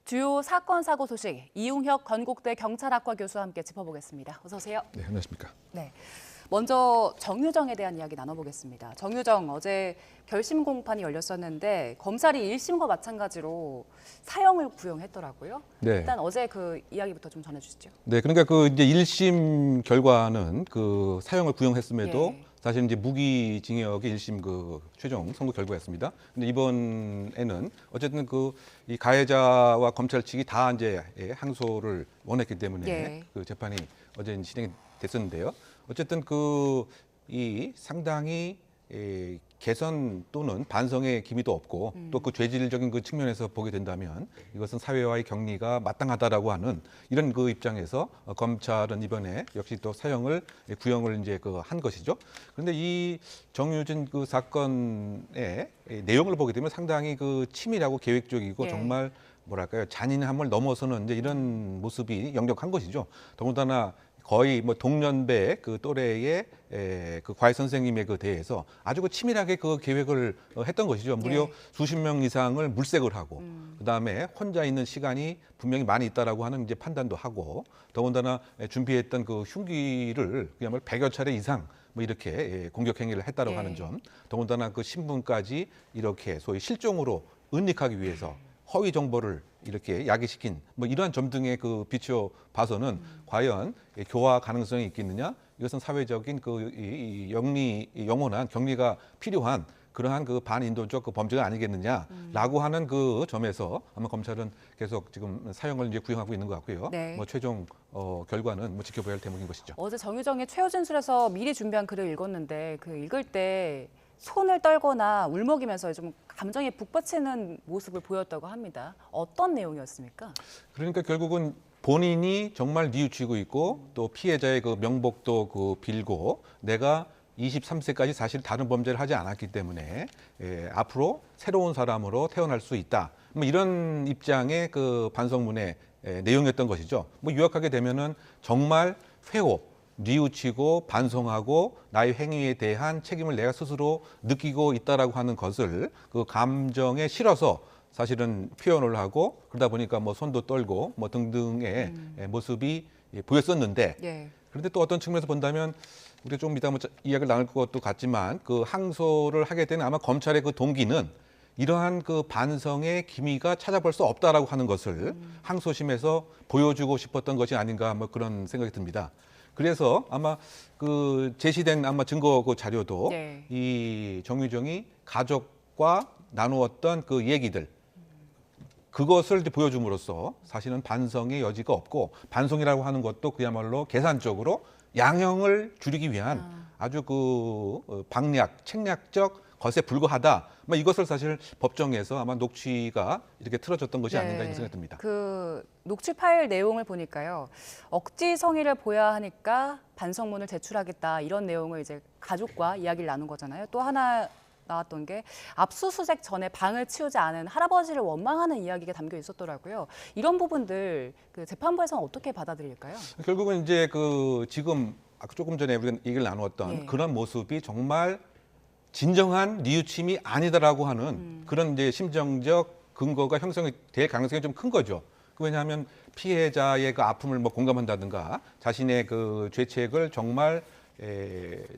주요 사건 사고 소식 이웅혁 건국대 경찰학과 교수와 함께 짚어보겠습니다. 어서 오세요. 네, 안녕하십니까. 네. 먼저 정유정에 대한 이야기 나눠보겠습니다. 정유정 어제 결심 공판이 열렸었는데 검찰이 1심과 마찬가지로 사형을 구형했더라고요. 네. 일단 어제 그 이야기부터 좀 전해주시죠. 네, 그러니까 그 이제 1심 결과는 그 사형을 구형했음에도 예. 사실 이제 무기징역의 1심 그 최종 선고 결과였습니다. 근데 이번에는 어쨌든 그 이 가해자와 검찰 측이 다 이제 항소를 원했기 때문에 예. 그 재판이 어제 진행이 됐었는데요. 어쨌든 그 이 상당히 개선 또는 반성의 기미도 없고 또 그 죄질적인 그 측면에서 보게 된다면 이것은 사회와의 격리가 마땅하다라고 하는 이런 그 입장에서 검찰은 이번에 역시 또 사형을 구형을 이제 그 한 것이죠. 그런데 이 정유진 그 사건의 내용을 보게 되면 상당히 그 치밀하고 계획적이고 예. 정말 뭐랄까요, 잔인함을 넘어서는 이제 이런 모습이 역력한 것이죠. 더군다나 거의 뭐 동년배 그 또래의 그 과외 선생님에 그 대해서 아주 그 치밀하게 그 계획을 했던 것이죠. 무려 예. 수십 명 이상을 물색을 하고 그다음에 혼자 있는 시간이 분명히 많이 있다라고 하는 이제 판단도 하고 더군다나 준비했던 그 흉기를 그야말로 100여 차례 이상 뭐 이렇게 공격 행위를 했다라고 예. 하는 점, 더군다나 그 신분까지 이렇게 소위 실종으로 은닉하기 위해서 허위 정보를 이렇게 야기시킨 뭐 이러한 점 등의 그 비추어 봐서는 과연 교화 가능성이 있겠느냐? 이것은 사회적인 그 영원한 격리가 필요한 그러한 그 반인도적 그 범죄가 아니겠느냐라고 하는 그 점에서 아마 검찰은 계속 지금 사형을 이제 구형하고 있는 것 같고요. 네. 뭐 최종 결과는 뭐 지켜봐야 할 대목인 것이죠. 어제 정유정의 최후 진술에서 미리 준비한 글을 읽었는데 그 읽을 때 손을 떨거나 울먹이면서 좀 감정에 북받치는 모습을 보였다고 합니다. 어떤 내용이었습니까? 그러니까 결국은 본인이 정말 뉘우치고 있고 또 피해자의 그 명복도 그 빌고 내가 23세까지 사실 다른 범죄를 하지 않았기 때문에 앞으로 새로운 사람으로 태어날 수 있다. 뭐 이런 입장의 그 반성문의 내용이었던 것이죠. 뭐 요약하게 되면은 정말 회오, 뉘우치고 반성하고 나의 행위에 대한 책임을 내가 스스로 느끼고 있다라고 하는 것을 그 감정에 실어서 사실은 표현을 하고 그러다 보니까 뭐 손도 떨고 뭐 등등의 모습이 보였었는데 예. 그런데 또 어떤 측면에서 본다면 우리가 좀 이따 뭐 이야기를 나눌 것도 같지만 그 항소를 하게 되는 아마 검찰의 그 동기는 이러한 그 반성의 기미가 찾아볼 수 없다라고 하는 것을 항소심에서 보여주고 싶었던 것이 아닌가 뭐 그런 생각이 듭니다. 그래서 아마 그 제시된 아마 증거 그 자료도 네. 이 정유정이 가족과 나누었던 그 얘기들 그것을 이제 보여줌으로써 사실은 반성의 여지가 없고 반성이라고 하는 것도 그야말로 계산적으로 양형을 줄이기 위한 아주 그 방략, 책략적 것에 불과하다. 뭐 이것을 사실 법정에서 아마 녹취가 이렇게 틀어졌던 것이 아닌가 이런 생각이 듭니다. 그 녹취 파일 내용을 보니까요. 억지 성의를 보여야 하니까 반성문을 제출하겠다 이런 내용을 이제 가족과 이야기를 나눈 거잖아요. 또 하나 나왔던 게 압수수색 전에 방을 치우지 않은 할아버지를 원망하는 이야기가 담겨 있었더라고요. 이런 부분들 그 재판부에서는 어떻게 받아들일까요? 결국은 이제 그 지금 아까 조금 전에 우리가 얘기를 나누었던 예. 그런 모습이 정말 진정한 뉘우침이 아니다라고 하는 그런 이제 심정적 근거가 형성이 될 가능성이 좀 큰 거죠. 왜냐하면 피해자의 그 아픔을 뭐 공감한다든가 자신의 그 죄책을 정말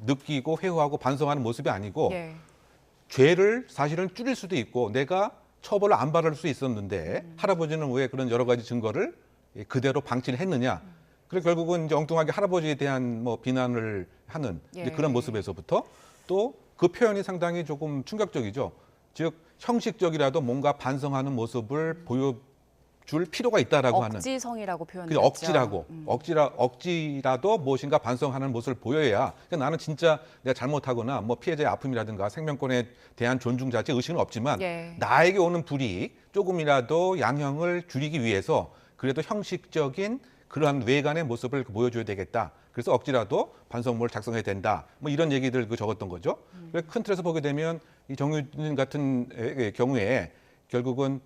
느끼고 회호하고 반성하는 모습이 아니고 예. 죄를 사실은 줄일 수도 있고 내가 처벌을 안 받을 수 있었는데 할아버지는 왜 그런 여러 가지 증거를 그대로 방치를 했느냐. 그래서 결국은 이제 엉뚱하게 할아버지에 대한 뭐 비난을 하는 이제 예. 그런 모습에서부터 또 그 표현이 상당히 조금 충격적이죠. 즉 형식적이라도 뭔가 반성하는 모습을 보여줄 필요가 있다라고 하는. 억지성이라고 그 표현했죠. 억지라고 억지라도 무엇인가 반성하는 모습을 보여야 그러니까 나는 진짜 내가 잘못하거나 뭐 피해자의 아픔이라든가 생명권에 대한 존중 자체 의식은 없지만 예. 나에게 오는 불이익 조금이라도 양형을 줄이기 위해서 그래도 형식적인 그러한 외관의 모습을 보여줘야 되겠다. 그래서 억지라도 반성문을 작성해야 된다. 뭐 이런 얘기들 그 적었던 거죠. 그래서 큰 틀에서 보게 되면 이 정유진 같은 경우에 결국은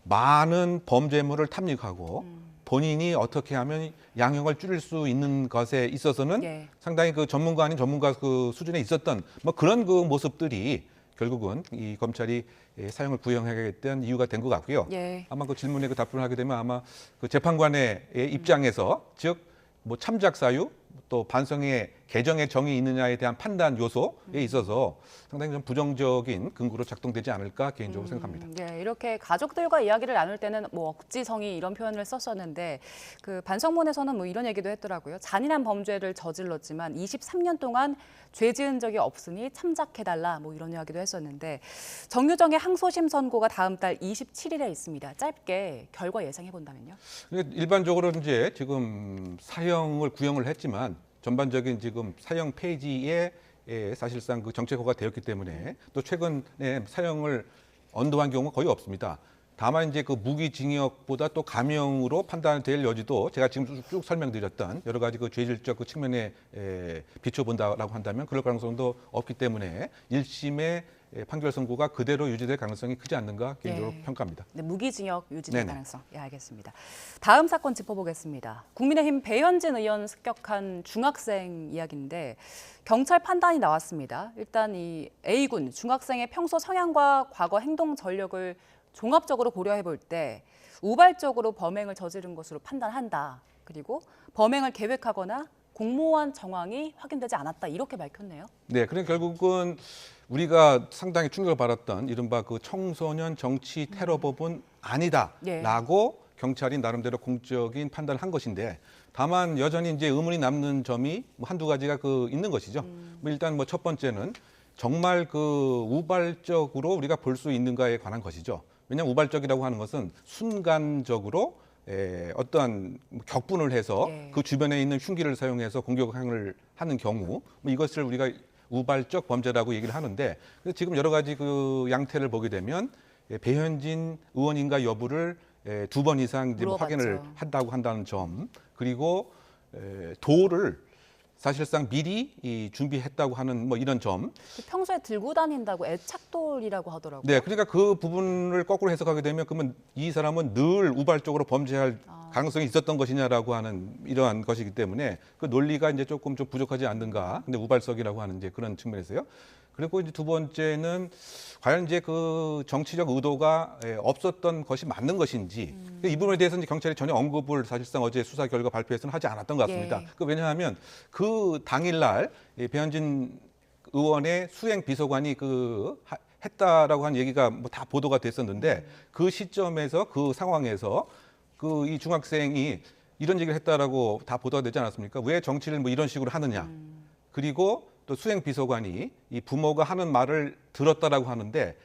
많은 범죄물을 탐닉하고 본인이 어떻게 하면 양형을 줄일 수 있는 것에 있어서는 예. 상당히 그 전문가 아닌 전문가 그 수준에 있었던 뭐 그런 그 모습들이 결국은 이 검찰이 사형을 구형하게 됐던 이유가 된 것 같고요. 예. 아마 그 질문에 그 답변을 하게 되면 아마 그 재판관의 입장에서 즉 뭐 참작 사유 또 반성의 개정의 정이 있느냐에 대한 판단 요소에 있어서 상당히 좀 부정적인 근거로 작동되지 않을까 개인적으로 생각합니다. 예, 이렇게 가족들과 이야기를 나눌 때는 뭐 억지성이 이런 표현을 썼었는데 그 반성문에서는 뭐 이런 얘기도 했더라고요. 잔인한 범죄를 저질렀지만 23년 동안 죄 지은 적이 없으니 참작해달라 뭐 이런 이야기도 했었는데 정유정의 항소심 선고가 다음 달 27일에 있습니다. 짧게 결과 예상해 본다면요? 일반적으로 이제 지금 사형을 구형을 했지만 전반적인 지금 사형 폐지에 사실상 그 정책화가 되었기 때문에 또 최근에 사형을 언도한 경우가 거의 없습니다. 다만 이제 그 무기징역보다 또 감형으로 판단될 여지도 제가 지금 쭉 설명드렸던 여러 가지 그 죄질적 그 측면에 비춰본다라고 한다면 그럴 가능성도 없기 때문에 1심의 판결 선고가 그대로 유지될 가능성이 크지 않는가 개인적으로 평가합니다. 네, 무기징역 유지될 네네. 가능성. 예, 알겠습니다. 다음 사건 짚어보겠습니다. 국민의힘 배현진 의원 습격한 중학생 이야기인데 경찰 판단이 나왔습니다. 일단 이 A군 중학생의 평소 성향과 과거 행동 전력을 종합적으로 고려해 볼 때 우발적으로 범행을 저지른 것으로 판단한다. 그리고 범행을 계획하거나 공모한 정황이 확인되지 않았다. 이렇게 밝혔네요. 네, 그러니까 결국은 우리가 상당히 충격을 받았던 이른바 그 청소년 정치 테러법은 아니다라고 경찰이 나름대로 공적인 판단을 한 것인데 다만 여전히 이제 의문이 남는 점이 뭐 한두 가지가 그 있는 것이죠. 뭐 일단 뭐 첫 번째는 정말 그 우발적으로 우리가 볼 수 있는가에 관한 것이죠. 왜냐하면 우발적이라고 하는 것은 순간적으로 어떠한 격분을 해서 그 주변에 있는 흉기를 사용해서 공격을 하는 경우 뭐 이것을 우리가 우발적 범죄라고 얘기를 하는데 지금 여러 가지 그 양태를 보게 되면 배현진 의원인가 여부를 2번 이상 이제 뭐 확인을 한다는 점 그리고 도를 사실상 미리 준비했다고 하는 뭐 이런 점. 평소에 들고 다닌다고 애착돌이라고 하더라고요. 네, 그러니까 그 부분을 거꾸로 해석하게 되면 그러면 이 사람은 늘 우발적으로 범죄할 가능성이 있었던 것이냐라고 하는 이러한 것이기 때문에 그 논리가 이제 조금 좀 부족하지 않는가. 근데 우발적이라고 하는 이제 그런 측면에서요. 그리고 이제 두 번째는 과연 이제 그 정치적 의도가 없었던 것이 맞는 것인지 이 부분에 대해서는 이제 경찰이 전혀 언급을 사실상 어제 수사 결과 발표에서는 하지 않았던 것 같습니다. 왜냐하면 그 당일날 배현진 의원의 수행 비서관이 했다라고 한 얘기가 뭐 다 보도가 됐었는데 그 시점에서 그 상황에서 그 이 중학생이 이런 얘기를 했다라고 다 보도가 되지 않았습니까? 왜 정치를 뭐 이런 식으로 하느냐? 그리고 또 수행 비서관이 이 부모가 하는 말을 들었다라고 하는데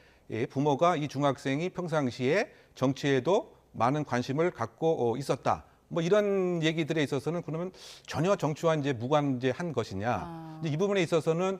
부모가 이 중학생이 평상시에 정치에도 많은 관심을 갖고 있었다. 뭐 이런 얘기들에 있어서는 그러면 전혀 정치와 이제 무관한 것이냐. 이제 이 부분에 있어서는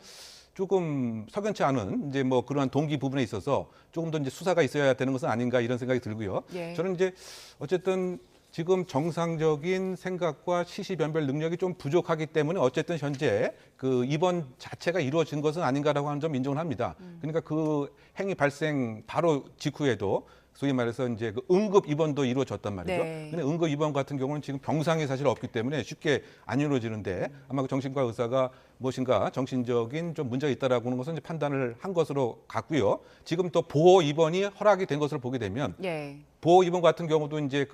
조금 석연치 않은 이제 뭐 그러한 동기 부분에 있어서 조금 더 이제 수사가 있어야 되는 것은 아닌가 이런 생각이 들고요. 저는 이제 어쨌든 지금 정상적인 생각과 시시변별 능력이 좀 부족하기 때문에 어쨌든 현재 그 입원 자체가 이루어진 것은 아닌가라고 하는 점 인정을 합니다. 그러니까 그 행위 발생 바로 직후에도 소위 말해서 이제 그 응급 입원도 이루어졌단 말이죠. 근데 응급 입원 같은 경우는 지금 병상이 사실 없기 때문에 쉽게 안 이루어지는데 아마 그 정신과 의사가 무엇인가 정신적인 좀 문제가 있다라고 하는 것은 이제 판단을 한 것으로 같고요. 지금 또 보호 입원이 허락이 된 것을 보게 되면 보호 입원 같은 경우도 이제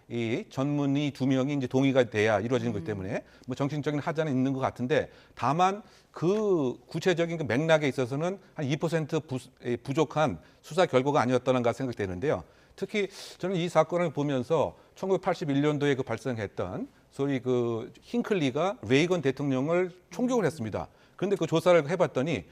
이 전문의 2명이 이제 동의가 돼야 이루어지는 거기 때문에 뭐 정신적인 하자는 있는 것 같은데 다만 그 구체적인 그 맥락에 있어서는 한 2% 부족한 수사 결과가 아니었다는가 생각되는데요. 특히 저는 이 사건을 보면서 1981년도에 그 발생했던 소위 그 힝클리가 레이건 대통령을 총격을 했습니다. 그런데 그 조사를 해봤더니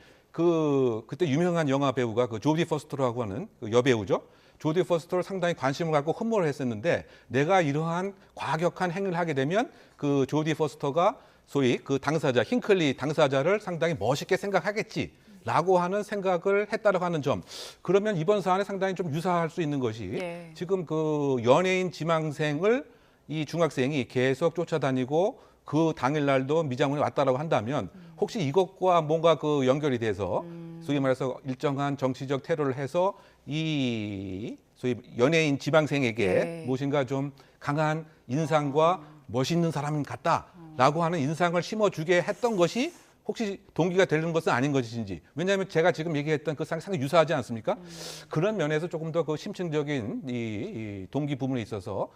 그때 유명한 영화 배우가 그 조디 포스터라고 하는 그 여배우죠. 조디 포스터를 상당히 관심을 갖고 흠모를 했었는데 내가 이러한 과격한 행위를 하게 되면 그 조디 포스터가 소위 그 당사자 힝클리 당사자를 상당히 멋있게 생각하겠지라고 하는 생각을 했다라고 하는 점. 그러면 이번 사안에 상당히 좀 유사할 수 있는 것이 지금 그 연예인 지망생을 이 중학생이 계속 쫓아다니고 그 당일날도 미장원에 왔다라고 한다면 혹시 이것과 뭔가 그 연결이 돼서 소위 말해서 일정한 정치적 테러를 해서 이 소위 연예인 지망생에게 무엇인가 좀 강한 인상과 멋있는 사람 같다라고 하는 인상을 심어주게 했던 것이 혹시 동기가 되는 것은 아닌 것인지. 왜냐하면 제가 지금 얘기했던 그 상당히 유사하지 않습니까? 그런 면에서 조금 더 그 심층적인 이 동기 부분에 있어서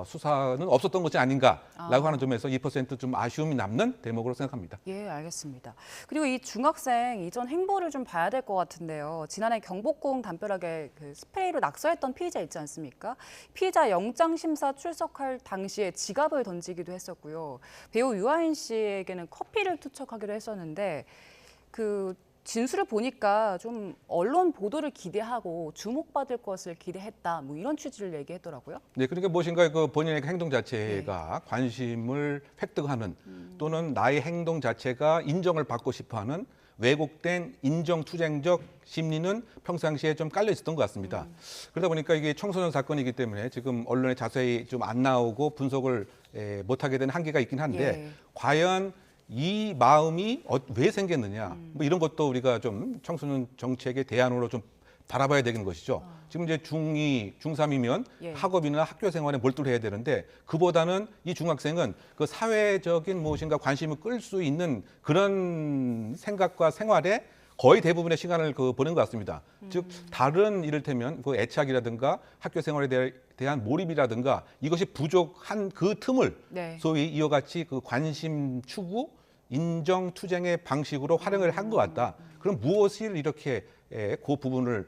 수사는 없었던 것이 아닌가라고 하는 점에서 2%좀 아쉬움이 남는 대목으로 생각합니다. 예, 알겠습니다. 그리고 이 중학생 이전 행보를 좀 봐야 될 것 같은데요. 지난해 경복궁 담벼락에 그 스프레이로 낙서했던 피의자 있지 않습니까? 피의자 영장 심사 출석할 당시에 지갑을 던지기도 했었고요. 배우 유아인 씨에게는 커피를 투척하기도 했었는데 그 진술을 보니까 좀 언론 보도를 기대하고 주목받을 것을 기대했다. 뭐 이런 취지를 얘기했더라고요. 네, 그러니까 무엇인가 그 본인의 행동 자체가 관심을 획득하는 또는 나의 행동 자체가 인정을 받고 싶어하는 왜곡된 인정투쟁적 심리는 평상시에 좀 깔려 있었던 것 같습니다. 그러다 보니까 이게 청소년 사건이기 때문에 지금 언론에 자세히 좀 안 나오고 분석을 못하게 된 한계가 있긴 한데 예. 과연 이 마음이 왜 생겼느냐 뭐 이런 것도 우리가 좀 청소년 정책의 대안으로 좀 바라봐야 되는 것이죠. 지금 이제 중2, 중3이면 예. 학업이나 학교 생활에 몰두를 해야 되는데 그보다는 이 중학생은 그 사회적인 무엇인가 관심을 끌 수 있는 그런 생각과 생활에 거의 대부분의 시간을 보낸 것 같습니다. 즉 다른 이를테면 그 애착이라든가 학교 생활에 대한 몰입이라든가 이것이 부족한 그 틈을 네. 소위 이와 같이 그 관심 추구, 인정 투쟁의 방식으로 활용을 한 것 같다. 그럼 무엇을 이렇게 그 부분을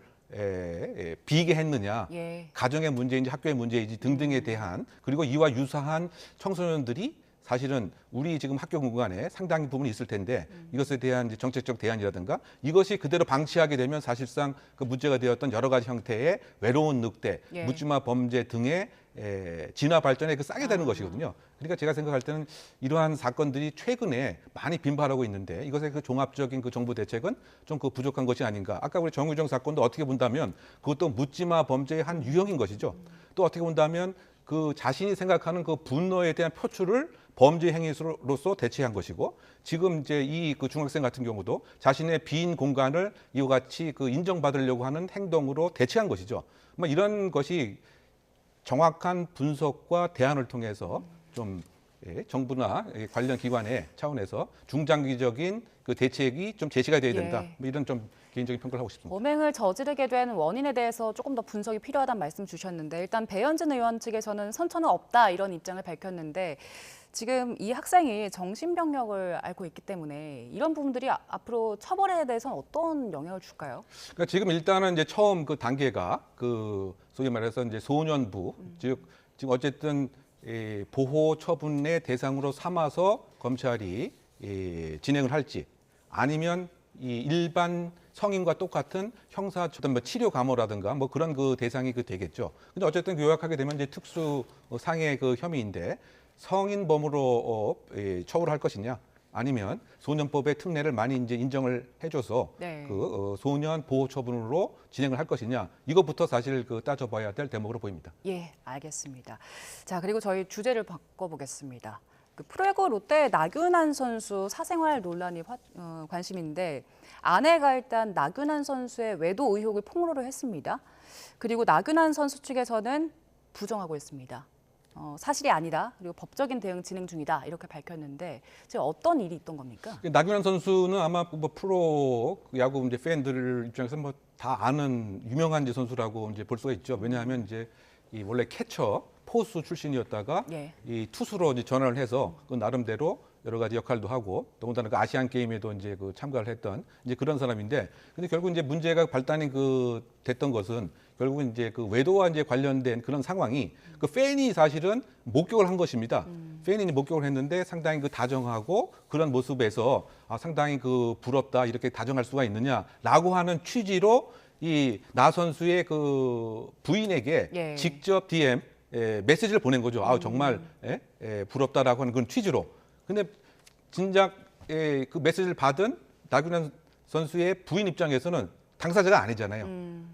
비게 했느냐? 예. 가정의 문제인지 학교의 문제인지 등등에 대한 그리고 이와 유사한 청소년들이 사실은 우리 지금 학교 공간에 상당 부분이 있을 텐데 이것에 대한 이제 정책적 대안이라든가 이것이 그대로 방치하게 되면 사실상 그 문제가 되었던 여러 가지 형태의 외로운 늑대, 예. 묻지마 범죄 등의 진화 발전에 싸게 되는 것이거든요. 그러니까 제가 생각할 때는 이러한 사건들이 최근에 많이 빈발하고 있는데 이것의 그 종합적인 그 정부 대책은 좀 그 부족한 것이 아닌가. 아까 우리 정유정 사건도 어떻게 본다면 그것도 묻지마 범죄의 한 유형인 것이죠. 또 어떻게 본다면 그 자신이 생각하는 그 분노에 대한 표출을 범죄 행위로서 대체한 것이고 지금 이제 이 그 중학생 같은 경우도 자신의 빈 공간을 이와 같이 그 인정받으려고 하는 행동으로 대체한 것이죠. 뭐 이런 것이 정확한 분석과 대안을 통해서 좀 정부나 관련 기관의 차원에서 중장기적인 그 대책이 좀 제시가 돼야 된다. 예. 뭐 이런 좀 개인적인 평가를 하고 싶습니다. 범행을 저지르게 된 원인에 대해서 조금 더 분석이 필요하다는 말씀 주셨는데 일단 배현진 의원 측에서는 선처는 없다 이런 입장을 밝혔는데 지금 이 학생이 정신병력을 앓고 있기 때문에 이런 부분들이 앞으로 처벌에 대해서는 어떤 영향을 줄까요? 그러니까 지금 일단은 이제 처음 그 단계가 그 소위 말해서 이제 소년부 즉 지금 어쨌든 보호 처분의 대상으로 삼아서 검찰이 진행을 할지 아니면 이 일반 성인과 똑같은 형사 어떤 뭐 치료 감호라든가 뭐 그런 그 대상이 되겠죠. 근데 어쨌든 요약하게 되면 이제 특수 상해 그 혐의인데 성인범으로 처벌할 것이냐 아니면 소년법의 특례를 많이 이제 인정을 해줘서 네. 그 소년 보호 처분으로 진행을 할 것이냐 이것부터 사실 그 따져봐야 될 대목으로 보입니다. 예, 알겠습니다. 자, 그리고 저희 주제를 바꿔보겠습니다. 그 프로야구 롯데 나균환 선수 사생활 논란이 관심인데 아내가 일단 나균환 선수의 외도 의혹을 폭로를 했습니다. 그리고 나균환 선수 측에서는 부정하고 있습니다. 사실이 아니다. 그리고 법적인 대응 진행 중이다. 이렇게 밝혔는데 지금 어떤 일이 있던 겁니까? 나균환 선수는 아마 뭐 프로 야구 이제 팬들 입장에서 뭐 다 아는 유명한 이제 선수라고 이제 볼 수가 있죠. 왜냐하면 이제 이 원래 캐쳐 포수 출신이었다가 예. 이 투수로 이제 전환을 해서 그 나름대로 여러 가지 역할도 하고 더군다나 그 아시안 게임에도 이제 그 참가를 했던 이제 그런 사람인데 근데 결국 이제 문제가 발단이 됐던 것은 결국 이제 그 외도와 이제 관련된 그런 상황이 그 팬이 사실은 목격을 한 것입니다. 팬이 목격을 했는데 상당히 그 다정하고 그런 모습에서 상당히 그 부럽다 이렇게 다정할 수가 있느냐라고 하는 취지로 이 나 선수의 그 부인에게 예. 직접 DM 메시지를 보낸 거죠. 정말 부럽다라고 하는 그런 취지로. 근데 진작 그 메시지를 받은 나균환 선수의 부인 입장에서는 당사자가 아니잖아요.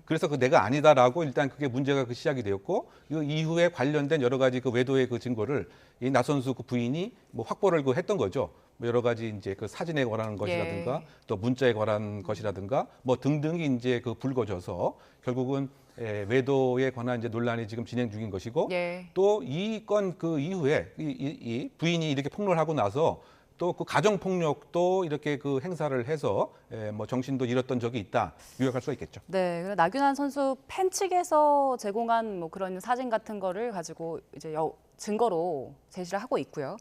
그래서 그 내가 아니다라고 일단 그게 문제가 시작이 되었고 이 이후에 관련된 여러 가지 그 외도의 그 증거를 이 나 선수 그 부인이 뭐 확보를 했던 거죠. 뭐 여러 가지 이제 그 사진에 관한 것이라든가 예. 또 문자에 관한 것이라든가 뭐 등등이 이제 그 불거져서 결국은 외도에 관한 이제 논란이 지금 진행 중인 것이고 예. 또 이 건 그 이후에 이 부인이 이렇게 폭로를 하고 나서 또 그 가정 폭력도 이렇게 그 행사를 해서 뭐 정신도 잃었던 적이 있다 요약할 수가 있겠죠. 네, 그래서 나균환 선수 팬 측에서 제공한 뭐 그런 사진 같은 거를 가지고 이제 증거로 제시를 하고 있고요.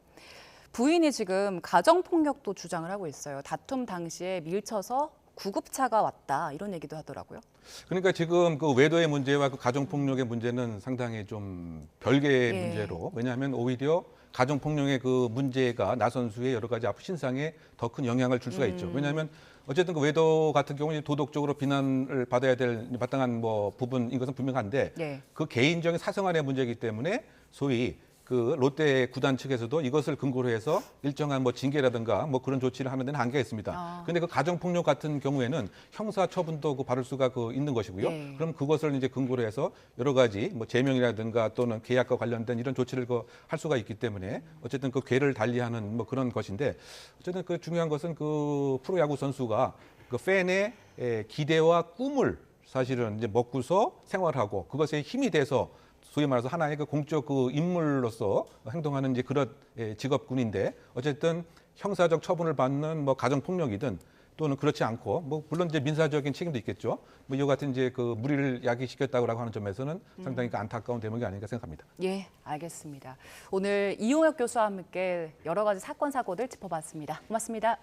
부인이 지금 가정 폭력도 주장을 하고 있어요. 다툼 당시에 밀쳐서 구급차가 왔다 이런 얘기도 하더라고요. 그러니까 지금 그 외도의 문제와 그 가정 폭력의 문제는 상당히 좀 별개의 예. 문제로, 왜냐하면 오히려 가정 폭력의 그 문제가 나 선수의 여러 가지 앞으로 신상에 더 큰 영향을 줄 수가 있죠. 왜냐하면 어쨌든 그 외도 같은 경우는 도덕적으로 비난을 받아야 될 마땅한 뭐 부분인 것은 분명한데 예. 그 개인적인 사생활의 문제이기 때문에 소위 그 롯데 구단 측에서도 이것을 근거로 해서 일정한 뭐 징계라든가 뭐 그런 조치를 하는 데는 한계가 있습니다. 그런데 그 가정 폭력 같은 경우에는 형사 처분도 그 받을 수가 그 있는 것이고요. 네. 그럼 그것을 이제 근거로 해서 여러 가지 뭐 제명이라든가 또는 계약과 관련된 이런 조치를 그 할 수가 있기 때문에 어쨌든 그 궤를 달리하는 뭐 그런 것인데, 어쨌든 그 중요한 것은 그 프로야구 선수가 그 팬의 기대와 꿈을 사실은 이제 먹고서 생활하고 그것에 힘이 돼서 소위 말해서 하나의 그 공적 그 인물로서 행동하는 이제 그런 직업군인데, 어쨌든 형사적 처분을 받는 뭐 가정 폭력이든 또는 그렇지 않고 뭐 물론 이제 민사적인 책임도 있겠죠. 뭐 이와 같은 이제 그 무리를 야기시켰다고 하는 점에서는 상당히 그 안타까운 대목이 아닌가 생각합니다. 예, 알겠습니다. 오늘 이용혁 교수와 함께 여러 가지 사건 사고들 짚어봤습니다. 고맙습니다.